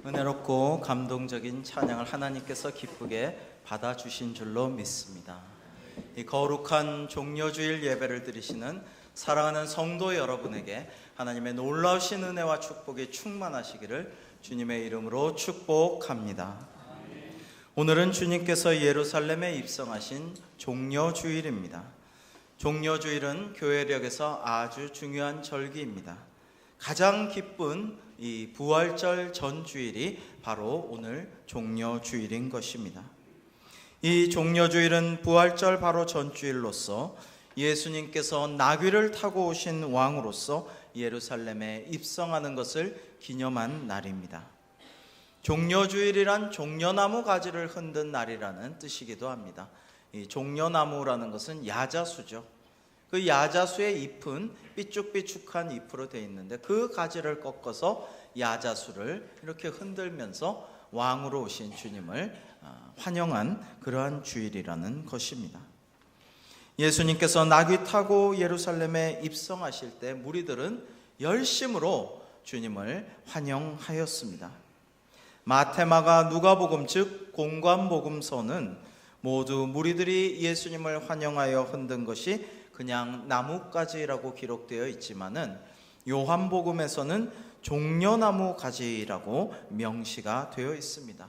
은혜롭고 감동적인 찬양을 하나님께서 기쁘게 받아주신 줄로 믿습니다. 이 거룩한 종려주일 예배를 드리시는 사랑하는 성도 여러분에게 하나님의 놀라우신 은혜와 축복이 충만하시기를 주님의 이름으로 축복합니다. 오늘은 주님께서 예루살렘에 입성하신 종려주일입니다. 종려주일은 교회력에서 아주 중요한 절기입니다. 가장 기쁜 이 부활절 전주일이 바로 오늘 종려주일인 것입니다. 이 종려주일은 부활절 바로 전주일로서 예수님께서 나귀를 타고 오신 왕으로서 예루살렘에 입성하는 것을 기념한 날입니다. 종려주일이란 종려나무 가지를 흔든 날이라는 뜻이기도 합니다. 이 종려나무라는 것은 야자수죠. 그 야자수의 잎은 삐쭉삐쭉한 잎으로 되어 있는데 그 가지를 꺾어서 야자수를 이렇게 흔들면서 왕으로 오신 주님을 환영한 그러한 주일이라는 것입니다. 예수님께서 나귀 타고 예루살렘에 입성하실 때 무리들은 열심으로 주님을 환영하였습니다. 마태마가 누가복음 즉 공관복음서는 모두 무리들이 예수님을 환영하여 흔든 것이 그냥 나뭇가지라고 기록되어 있지만은 요한복음에서는 종려나무 가지라고 명시가 되어 있습니다.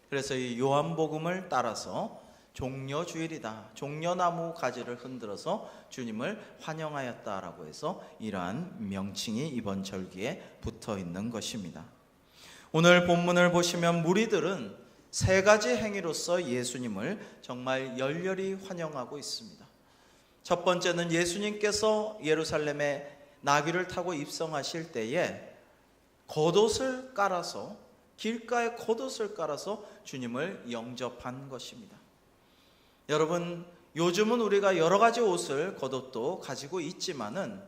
그래서 이 요한복음을 따라서 종려주일이다, 종려나무 가지를 흔들어서 주님을 환영하였다라고 해서 이러한 명칭이 이번 절기에 붙어 있는 것입니다. 오늘 본문을 보시면 무리들은 세 가지 행위로서 예수님을 정말 열렬히 환영하고 있습니다. 첫 번째는 예수님께서 예루살렘에 나귀를 타고 입성하실 때에 겉옷을 깔아서, 길가에 겉옷을 깔아서 주님을 영접한 것입니다. 여러분, 요즘은 우리가 여러 가지 옷을, 겉옷도 가지고 있지만은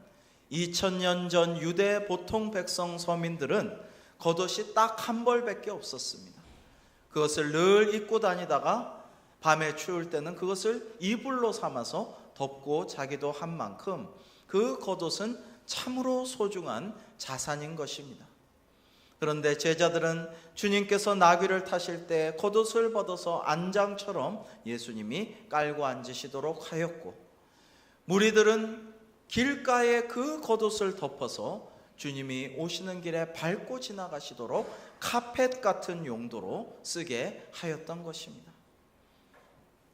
2000년 전 유대 보통 백성 서민들은 겉옷이 딱 한 벌밖에 없었습니다. 그것을 늘 입고 다니다가 밤에 추울 때는 그것을 이불로 삼아서 덮고 자기도 한 만큼 그 겉옷은 참으로 소중한 자산인 것입니다. 그런데 제자들은 주님께서 나귀를 타실 때 겉옷을 벗어서 안장처럼 예수님이 깔고 앉으시도록 하였고, 무리들은 길가에 그 겉옷을 덮어서 주님이 오시는 길에 밟고 지나가시도록 카펫 같은 용도로 쓰게 하였던 것입니다.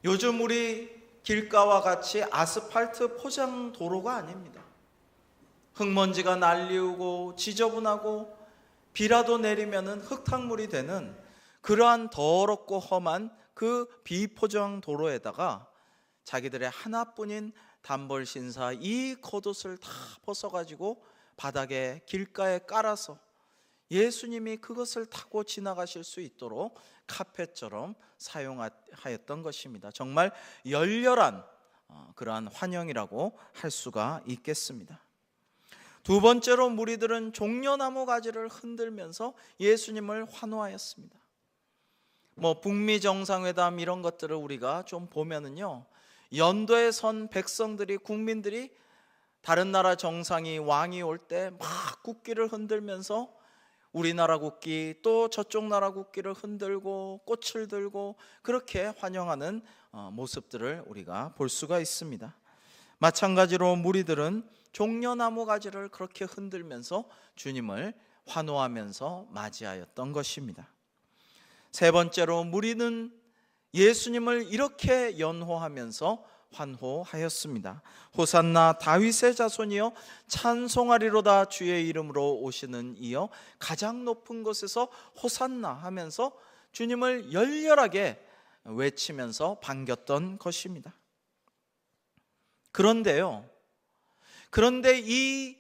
요즘 우리 길가와 같이 아스팔트 포장 도로가 아닙니다. 흙먼지가 날리우고 지저분하고 비라도 내리면은 흙탕물이 되는 그러한 더럽고 험한 그 비포장 도로에다가 자기들의 하나뿐인 단벌 신사 이 겉옷을 다 벗어가지고 바닥에 길가에 깔아서 예수님이 그것을 타고 지나가실 수 있도록 카펫처럼 사용하였던 것입니다. 정말 열렬한 그러한 환영이라고 할 수가 있겠습니다. 두 번째로 무리들은 종려나무 가지를 흔들면서 예수님을 환호하였습니다. 북미 정상회담 이런 것들을 우리가 좀 보면은요, 연도에 선 백성들이, 국민들이 다른 나라 정상이, 왕이 올 때 막 국기를 흔들면서 우리나라 국기 또 저쪽 나라 국기를 흔들고 꽃을 들고 그렇게 환영하는 모습들을 우리가 볼 수가 있습니다. 마찬가지로 무리들은 종려나무 가지를 그렇게 흔들면서 주님을 환호하면서 맞이하였던 것입니다. 세 번째로 무리는 예수님을 이렇게 연호하면서 환호하였습니다. 호산나 다윗의 자손이여 찬송하리로다, 주의 이름으로 오시는 이여 가장 높은 곳에서 호산나 하면서 주님을 열렬하게 외치면서 반겼던 것입니다. 그런데 이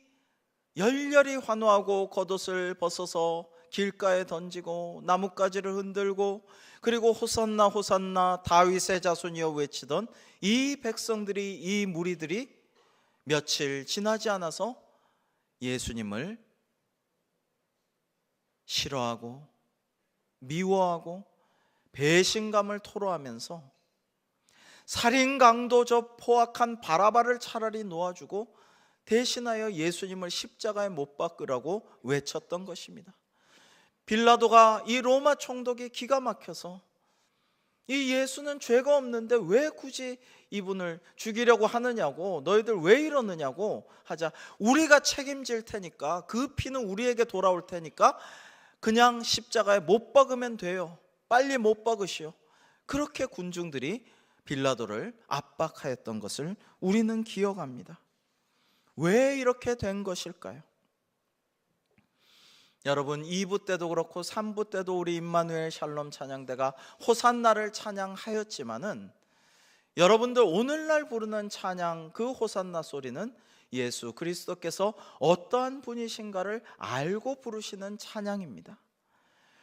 열렬히 환호하고 겉옷을 벗어서 길가에 던지고 나뭇가지를 흔들고 그리고 호산나 호산나 다윗의 자손이여 외치던 이 백성들이, 이 무리들이 며칠 지나지 않아서 예수님을 싫어하고 미워하고 배신감을 토로하면서 살인 강도적 포악한 바라바를 차라리 놓아주고 대신하여 예수님을 십자가에 못 박으라고 외쳤던 것입니다. 빌라도가 이 로마 총독이 기가 막혀서 이 예수는 죄가 없는데 왜 굳이 이분을 죽이려고 하느냐고, 너희들 왜 이러느냐고 하자, 우리가 책임질 테니까, 그 피는 우리에게 돌아올 테니까 그냥 십자가에 못 박으면 돼요. 빨리 못 박으시오. 그렇게 군중들이 빌라도를 압박하였던 것을 우리는 기억합니다. 왜 이렇게 된 것일까요? 여러분, 2부 때도 그렇고 3부 때도 우리 임마누엘 샬롬 찬양대가 호산나를 찬양하였지만은, 여러분들 오늘날 부르는 찬양, 그 호산나 소리는 예수 그리스도께서 어떠한 분이신가를 알고 부르시는 찬양입니다.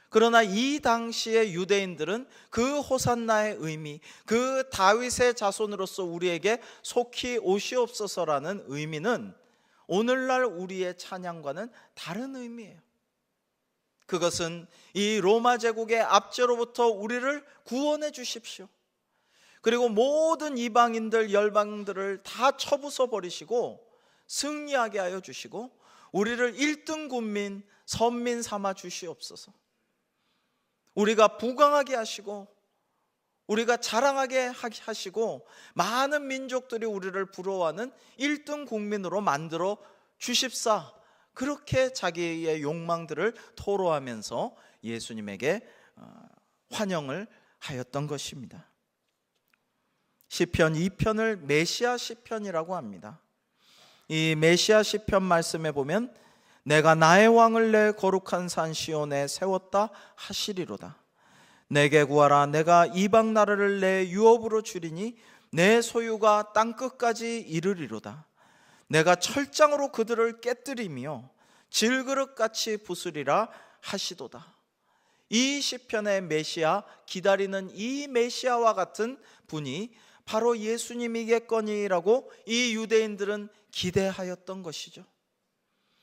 그러나 이 당시의 유대인들은 그 호산나의 의미, 그 다윗의 자손으로서 우리에게 속히 오시옵소서라는 의미는 오늘날 우리의 찬양과는 다른 의미예요. 그것은 이 로마 제국의 압제로부터 우리를 구원해 주십시오, 그리고 모든 이방인들, 열방들을 다 쳐부숴 버리시고 승리하게 하여 주시고 우리를 1등 군민, 선민 삼아 주시옵소서. 우리가 부강하게 하시고 우리가 자랑하게 하시고 많은 민족들이 우리를 부러워하는 1등 국민으로 만들어 주십사, 그렇게 자기의 욕망들을 토로하면서 예수님에게 환영을 하였던 것입니다. 시편 2편을 메시아 시편이라고 합니다. 이 메시아 시편 말씀에 보면 내가 나의 왕을 내 거룩한 산 시온에 세웠다 하시리로다. 내게 구하라. 내가 이방 나라를 내 유업으로 주리니 내 소유가 땅끝까지 이르리로다. 내가 철장으로 그들을 깨뜨리며 질그릇같이 부수리라 하시도다. 이 시편의 메시아, 기다리는 이 메시아와 같은 분이 바로 예수님이겠거니라고 이 유대인들은 기대하였던 것이죠.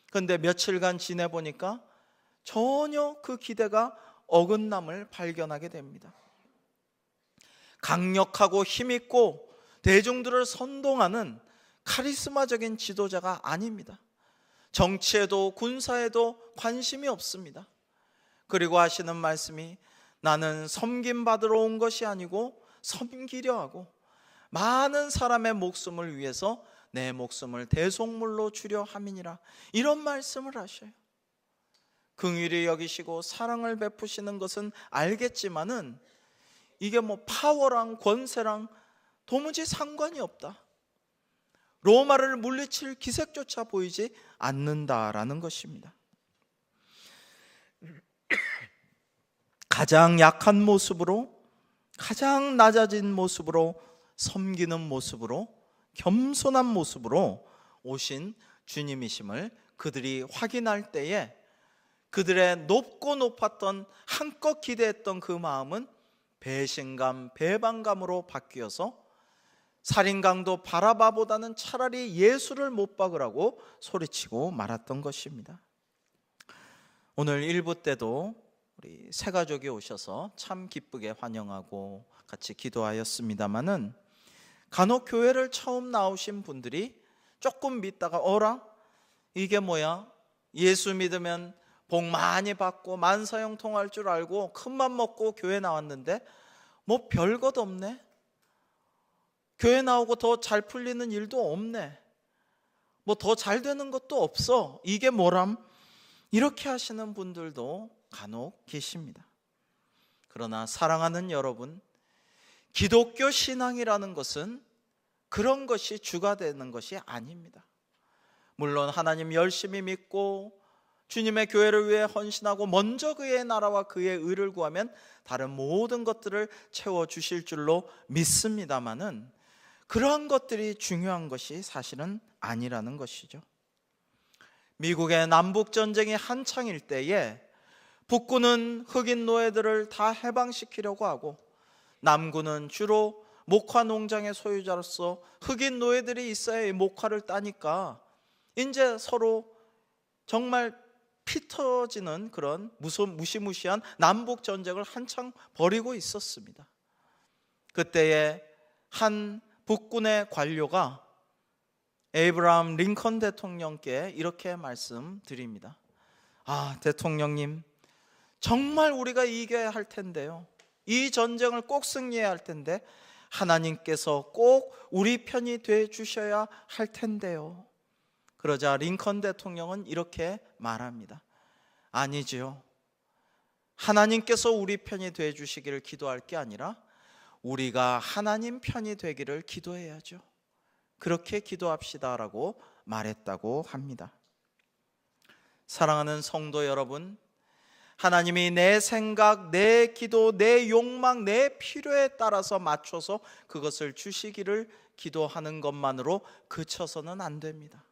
그런데 며칠간 지내보니까 전혀 그 기대가 어긋남을 발견하게 됩니다. 강력하고 힘있고 대중들을 선동하는 카리스마적인 지도자가 아닙니다. 정치에도 군사에도 관심이 없습니다. 그리고 하시는 말씀이 나는 섬김받으러 온 것이 아니고 섬기려 하고 많은 사람의 목숨을 위해서 내 목숨을 대속물로 주려 함이니라, 이런 말씀을 하셔요. 긍휼히 여기시고 사랑을 베푸시는 것은 알겠지만은 이게 뭐 파워랑 권세랑 도무지 상관이 없다, 로마를 물리칠 기색조차 보이지 않는다라는 것입니다. 가장 약한 모습으로, 가장 낮아진 모습으로, 섬기는 모습으로, 겸손한 모습으로 오신 주님이심을 그들이 확인할 때에 그들의 높고 높았던, 한껏 기대했던 그 마음은 배신감, 배반감으로 바뀌어서 살인강도 바라바보다는 차라리 예수를 못 박으라고 소리치고 말았던 것입니다. 오늘 1부 때도 우리 새 가족이 오셔서 참 기쁘게 환영하고 같이 기도하였습니다마는, 간혹 교회를 처음 나오신 분들이 조금 믿다가 어라? 이게 뭐야? 예수 믿으면 복 많이 받고 만사형통할 줄 알고 큰맘 먹고 교회 나왔는데 뭐 별것 없네, 교회 나오고 더 잘 풀리는 일도 없네, 뭐 더 잘 되는 것도 없어, 이게 뭐람? 이렇게 하시는 분들도 간혹 계십니다. 그러나 사랑하는 여러분, 기독교 신앙이라는 것은 그런 것이 주가 되는 것이 아닙니다. 물론 하나님 열심히 믿고 주님의 교회를 위해 헌신하고 먼저 그의 나라와 그의 의를 구하면 다른 모든 것들을 채워주실 줄로 믿습니다마는, 그러한 것들이 중요한 것이 사실은 아니라는 것이죠. 미국의 남북전쟁이 한창일 때에 북군은 흑인 노예들을 다 해방시키려고 하고, 남군은 주로 목화 농장의 소유자로서 흑인 노예들이 있어야 이 목화를 따니까 이제 서로 정말 피 터지는 그런 무시무시한 남북전쟁을 한창 벌이고 있었습니다. 그때에 한 북군의 관료가 에이브라함 링컨 대통령께 이렇게 말씀드립니다. 대통령님, 정말 우리가 이겨야 할 텐데요. 이 전쟁을 꼭 승리해야 할 텐데 하나님께서 꼭 우리 편이 돼 주셔야 할 텐데요. 그러자 링컨 대통령은 이렇게 말합니다. 아니지요. 하나님께서 우리 편이 돼 주시기를 기도할 게 아니라 우리가 하나님 편이 되기를 기도해야죠. 그렇게 기도합시다라고 말했다고 합니다. 사랑하는 성도 여러분, 하나님이 내 생각, 내 기도, 내 욕망, 내 필요에 따라서 맞춰서 그것을 주시기를 기도하는 것만으로 그쳐서는 안 됩니다.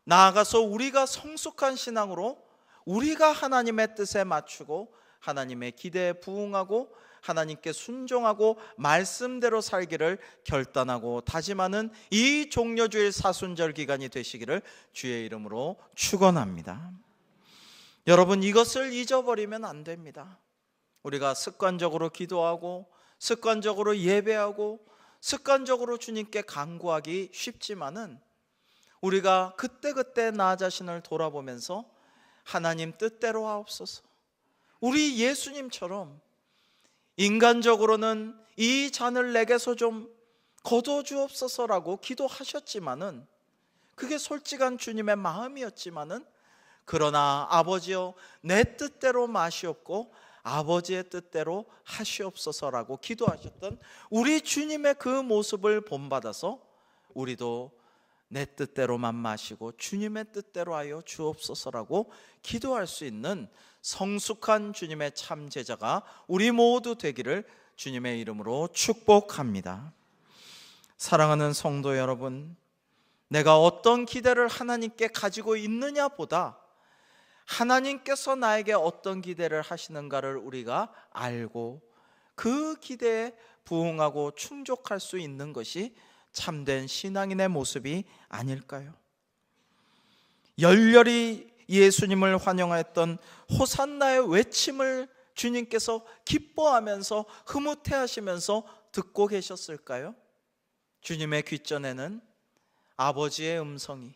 나아가서 우리가 성숙한 신앙으로 우리가 하나님의 뜻에 맞추고 하나님의 기대에 부응하고 하나님께 순종하고 말씀대로 살기를 결단하고 다짐하는 이 종려주일 사순절 기간이 되시기를 주의 이름으로 축원합니다. 여러분, 이것을 잊어버리면 안 됩니다. 우리가 습관적으로 기도하고 습관적으로 예배하고 습관적으로 주님께 간구하기 쉽지만은 우리가 그때그때 나 자신을 돌아보면서 하나님 뜻대로 하옵소서, 우리 예수님처럼 인간적으로는 이 잔을 내게서 좀 거둬주옵소서라고 기도하셨지만은 그게 솔직한 주님의 마음이었지만은 그러나 아버지여 내 뜻대로 마시옵고 아버지의 뜻대로 하시옵소서라고 기도하셨던 우리 주님의 그 모습을 본받아서 우리도 내 뜻대로만 마시고 주님의 뜻대로 하여 주옵소서라고 기도할 수 있는 성숙한 주님의 참 제자가 우리 모두 되기를 주님의 이름으로 축복합니다. 사랑하는 성도 여러분, 내가 어떤 기대를 하나님께 가지고 있느냐 보다 하나님께서 나에게 어떤 기대를 하시는가를 우리가 알고 그 기대에 부응하고 충족할 수 있는 것이 참된 신앙인의 모습이 아닐까요? 열렬히 예수님을 환영했던 호산나의 외침을 주님께서 기뻐하면서 흐뭇해하시면서 듣고 계셨을까요? 주님의 귓전에는 아버지의 음성이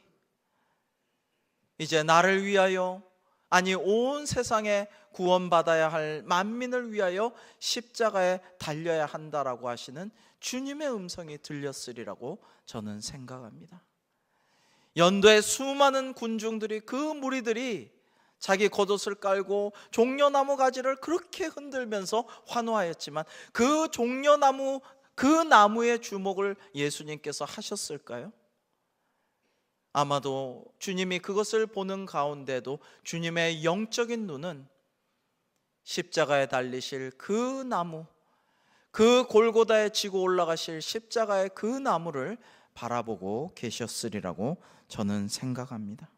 이제 나를 위하여, 아니 온 세상에 구원받아야 할 만민을 위하여 십자가에 달려야 한다라고 하시는 주님의 음성이 들렸으리라고 저는 생각합니다. 연도에 수많은 군중들이, 그 무리들이 자기 겉옷을 깔고 종려나무 가지를 그렇게 흔들면서 환호하였지만 그 종려나무, 그 나무의 주목을 예수님께서 하셨을까요? 아마도 주님이 그것을 보는 가운데도 주님의 영적인 눈은 십자가에 달리실 그 나무, 그 골고다에 지고 올라가실 십자가의 그 나무를 바라보고 계셨으리라고 저는 생각합니다.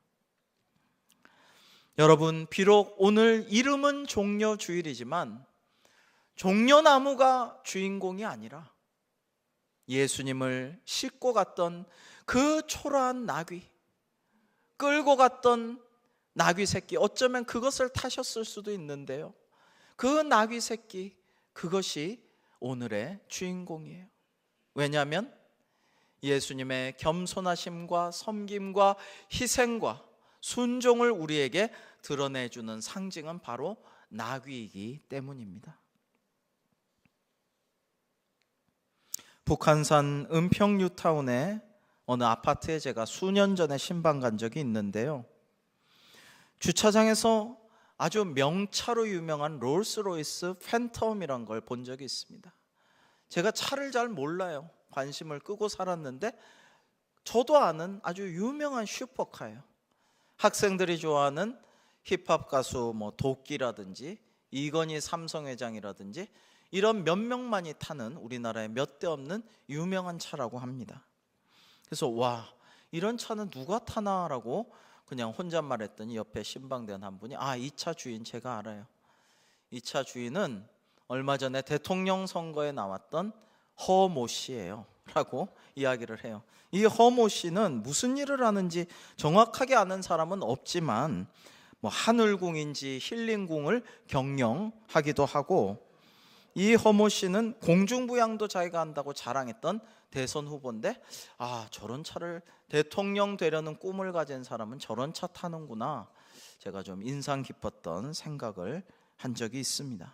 여러분, 비록 오늘 이름은 종려주일이지만 종려나무가 주인공이 아니라 예수님을 싣고 갔던 그 초라한 나귀, 끌고 갔던 나귀 새끼, 어쩌면 그것을 타셨을 수도 있는데요, 그 나귀 새끼, 그것이 오늘의 주인공이에요. 왜냐하면 예수님의 겸손하심과 섬김과 희생과 순종을 우리에게 드러내주는 상징은 바로 나귀이기 때문입니다. 북한산 은평 뉴타운의 어느 아파트에 제가 수년 전에 신방 간 적이 있는데요, 주차장에서 아주 명차로 유명한 롤스로이스 팬텀이란 걸 본 적이 있습니다. 제가 차를 잘 몰라요. 관심을 끄고 살았는데 저도 아는 아주 유명한 슈퍼카예요. 학생들이 좋아하는 힙합 가수 도끼라든지 이건희 삼성회장이라든지 이런 몇 명만이 타는 우리나라에 몇 대 없는 유명한 차라고 합니다. 그래서 와, 이런 차는 누가 타나라고 그냥 혼잣말 했더니 옆에 신방된 한 분이 이 차 주인 제가 알아요. 이 차 주인은 얼마 전에 대통령 선거에 나왔던 허모 씨예요 라고 이야기를 해요. 이 허모 씨는 무슨 일을 하는지 정확하게 아는 사람은 없지만 하늘궁인지 힐링궁을 경영하기도 하고, 이 허모 씨는 공중부양도 자기가 한다고 자랑했던 대선 후보인데 저런 차를, 대통령 되려는 꿈을 가진 사람은 저런 차 타는구나. 제가 좀 인상 깊었던 생각을 한 적이 있습니다.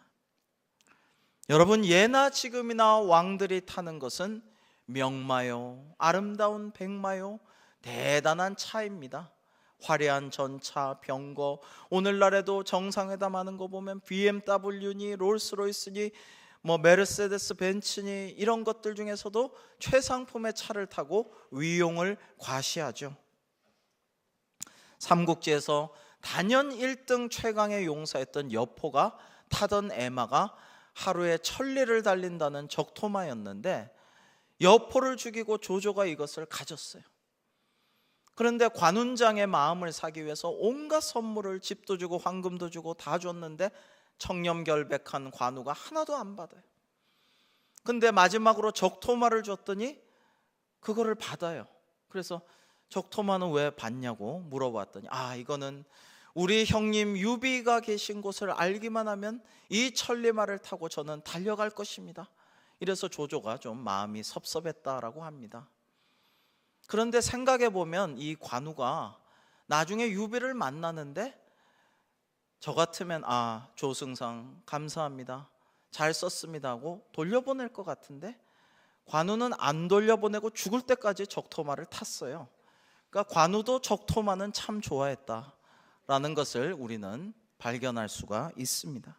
여러분, 예나 지금이나 왕들이 타는 것은 명마요, 아름다운 백마요, 대단한 차입니다. 화려한 전차, 병거, 오늘날에도 정상회담 하는 거 보면 BMW니 롤스로이스니 메르세데스 벤츠니 이런 것들 중에서도 최상품의 차를 타고 위용을 과시하죠. 삼국지에서 단연 1등 최강의 용사였던 여포가 타던 에마가 하루에 1000리를 달린다는 적토마였는데 여포를 죽이고 조조가 이것을 가졌어요. 그런데 관운장의 마음을 사기 위해서 온갖 선물을, 집도 주고 황금도 주고 다 줬는데 청렴결백한 관우가 하나도 안 받아요. 근데 마지막으로 적토마를 줬더니 그거를 받아요. 그래서 적토마는 왜 받냐고 물어봤더니 이거는 우리 형님 유비가 계신 곳을 알기만 하면 이 천리마를 타고 저는 달려갈 것입니다. 이래서 조조가 좀 마음이 섭섭했다라고 합니다. 그런데 생각해 보면 이 관우가 나중에 유비를 만나는데 저 같으면 조승상 감사합니다, 잘 썼습니다 하고 돌려보낼 것 같은데 관우는 안 돌려보내고 죽을 때까지 적토마를 탔어요. 그러니까 관우도 적토마는 참 좋아했다라는 것을 우리는 발견할 수가 있습니다.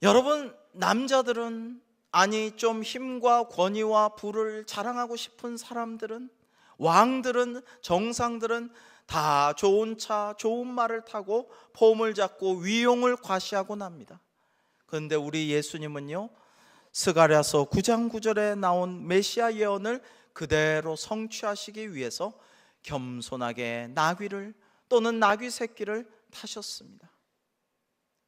여러분, 남자들은, 좀 힘과 권위와 부를 자랑하고 싶은 사람들은, 왕들은, 정상들은 다 좋은 차, 좋은 말을 타고 폼을 잡고 위용을 과시하곤 합니다. 그런데 우리 예수님은요, 스가랴서 9장 9절에 나온 메시아 예언을 그대로 성취하시기 위해서 겸손하게 나귀를, 또는 나귀 새끼를 타셨습니다.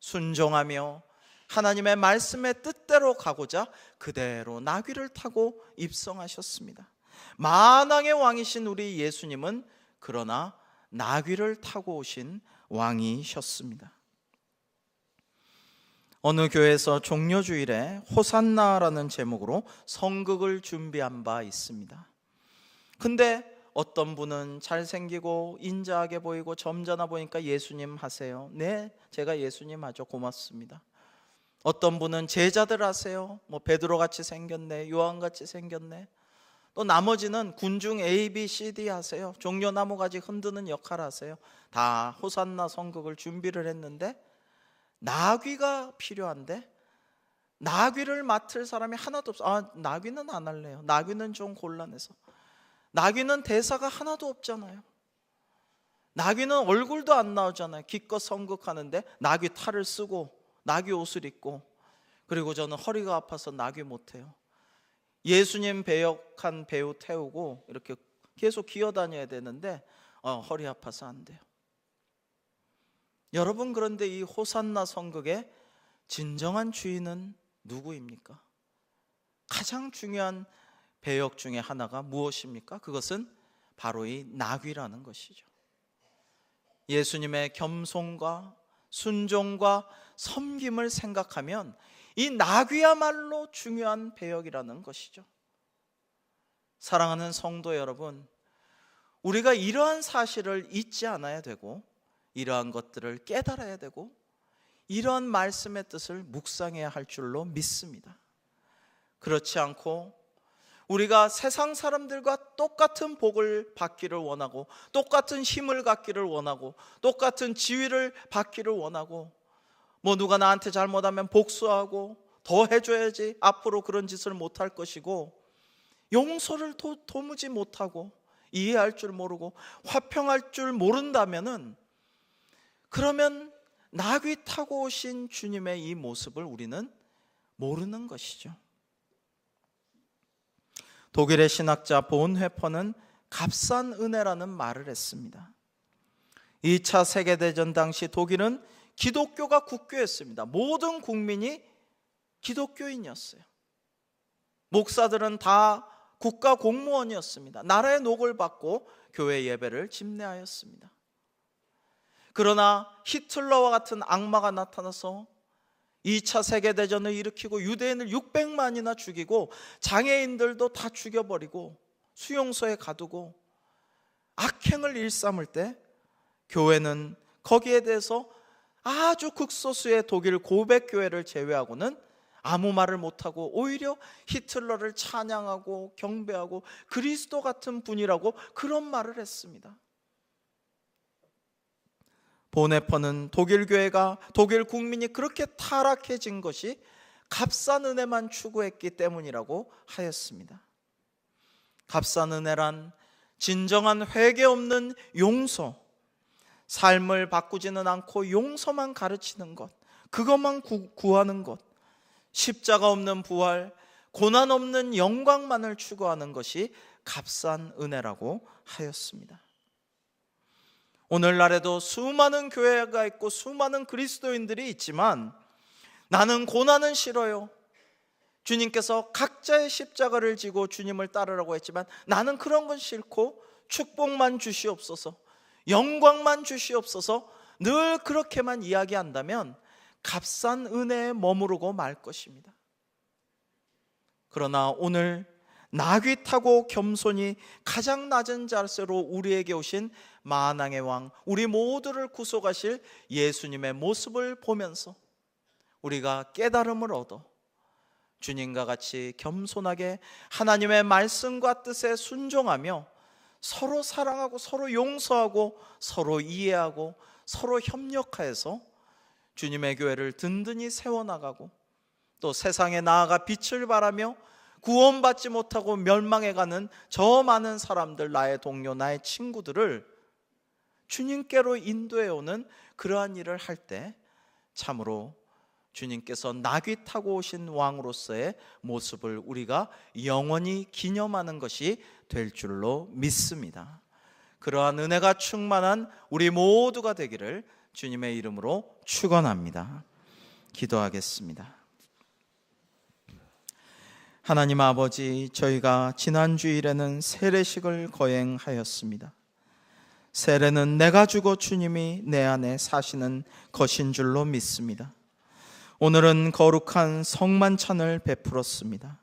순종하며 하나님의 말씀의 뜻대로 가고자 그대로 나귀를 타고 입성하셨습니다. 만왕의 왕이신 우리 예수님은 그러나 나귀를 타고 오신 왕이셨습니다. 어느 교회에서 종려주일에 호산나라는 제목으로 성극을 준비한 바 있습니다. 근데 어떤 분은 잘생기고 인자하게 보이고 점잖아 보니까 예수님 하세요. 네, 제가 예수님 하죠. 고맙습니다. 어떤 분은 제자들 하세요. 베드로같이 생겼네, 요한같이 생겼네. 또 나머지는 군중 A, B, C, D 하세요. 종려나무 가지 흔드는 역할 하세요. 다 호산나 성극을 준비를 했는데 나귀가 필요한데 나귀를 맡을 사람이 하나도 없어. 나귀는 안 할래요. 나귀는 좀 곤란해서. 나귀는 대사가 하나도 없잖아요. 나귀는 얼굴도 안 나오잖아요. 기껏 성극하는데 나귀 탈을 쓰고 나귀 옷을 입고, 그리고 저는 허리가 아파서 나귀 못해요. 예수님 배역한 배우 태우고 이렇게 계속 기어다녀야 되는데 허리 아파서 안 돼요. 여러분, 그런데 이 호산나 성극의 진정한 주인은 누구입니까? 가장 중요한 배역 중에 하나가 무엇입니까? 그것은 바로 이 나귀라는 것이죠. 예수님의 겸손과 순종과 섬김을 생각하면 이 나귀야말로 중요한 배역이라는 것이죠. 사랑하는 성도 여러분, 우리가 이러한 사실을 잊지 않아야 되고, 이러한 것들을 깨달아야 되고, 이러한 말씀의 뜻을 묵상해야 할 줄로 믿습니다. 그렇지 않고 우리가 세상 사람들과 똑같은 복을 받기를 원하고, 똑같은 힘을 갖기를 원하고, 똑같은 지위를 받기를 원하고, 누가 나한테 잘못하면 복수하고 더 해줘야지, 앞으로 그런 짓을 못할 것이고, 용서를 도무지 못하고 이해할 줄 모르고 화평할 줄 모른다면은, 그러면 나귀 타고 오신 주님의 이 모습을 우리는 모르는 것이죠. 독일의 신학자 본회퍼는 값싼 은혜라는 말을 했습니다. 2차 세계대전 당시 독일은 기독교가 국교였습니다. 모든 국민이 기독교인이었어요. 목사들은 다 국가 공무원이었습니다. 나라의 녹을 받고 교회 예배를 집례하였습니다. 그러나 히틀러와 같은 악마가 나타나서 2차 세계대전을 일으키고 유대인을 600만이나 죽이고 장애인들도 다 죽여버리고 수용소에 가두고 악행을 일삼을 때 교회는 거기에 대해서 아주 극소수의 독일 고백교회를 제외하고는 아무 말을 못하고 오히려 히틀러를 찬양하고 경배하고 그리스도 같은 분이라고 그런 말을 했습니다. 보네퍼는 독일 교회가, 독일 국민이 그렇게 타락해진 것이 값싼 은혜만 추구했기 때문이라고 하였습니다. 값싼 은혜란 진정한 회개 없는 용서, 삶을 바꾸지는 않고 용서만 가르치는 것, 그것만 구하는 것, 십자가 없는 부활, 고난 없는 영광만을 추구하는 것이 값싼 은혜라고 하였습니다. 오늘날에도 수많은 교회가 있고 수많은 그리스도인들이 있지만 나는 고난은 싫어요. 주님께서 각자의 십자가를 지고 주님을 따르라고 했지만 나는 그런 건 싫고 축복만 주시옵소서, 영광만 주시옵소서, 늘 그렇게만 이야기한다면 값싼 은혜에 머무르고 말 것입니다. 그러나 오늘 나귀 타고 겸손히 가장 낮은 자세로 우리에게 오신 만왕의 왕, 우리 모두를 구속하실 예수님의 모습을 보면서 우리가 깨달음을 얻어 주님과 같이 겸손하게 하나님의 말씀과 뜻에 순종하며 서로 사랑하고 서로 용서하고 서로 이해하고 서로 협력하여서 주님의 교회를 든든히 세워나가고 또 세상에 나아가 빛을 발하며 구원받지 못하고 멸망해가는 저 많은 사람들, 나의 동료, 나의 친구들을 주님께로 인도해오는 그러한 일을 할 때 참으로 주님께서 나귀 타고 오신 왕으로서의 모습을 우리가 영원히 기념하는 것이 될 줄로 믿습니다. 그러한 은혜가 충만한 우리 모두가 되기를 주님의 이름으로 축원합니다. 기도하겠습니다. 하나님 아버지, 저희가 지난 주일에는 세례식을 거행하였습니다. 세례는 내가 주고 주님이 내 안에 사시는 것인 줄로 믿습니다. 오늘은 거룩한 성만찬을 베풀었습니다.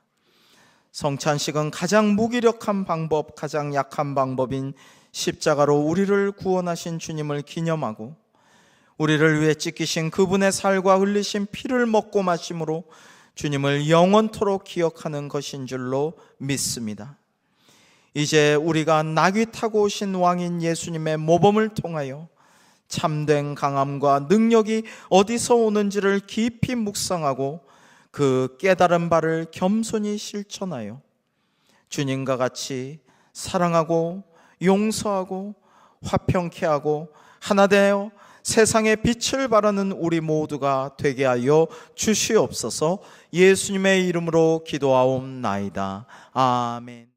성찬식은 가장 무기력한 방법, 가장 약한 방법인 십자가로 우리를 구원하신 주님을 기념하고 우리를 위해 찢기신 그분의 살과 흘리신 피를 먹고 마심으로 주님을 영원토록 기억하는 것인 줄로 믿습니다. 이제 우리가 나귀 타고 오신 왕인 예수님의 모범을 통하여 참된 강함과 능력이 어디서 오는지를 깊이 묵상하고 그 깨달은 바를 겸손히 실천하여 주님과 같이 사랑하고 용서하고 화평케 하고 하나 되어 세상에 빛을 발하는 우리 모두가 되게 하여 주시옵소서. 예수님의 이름으로 기도하옵나이다. 아멘.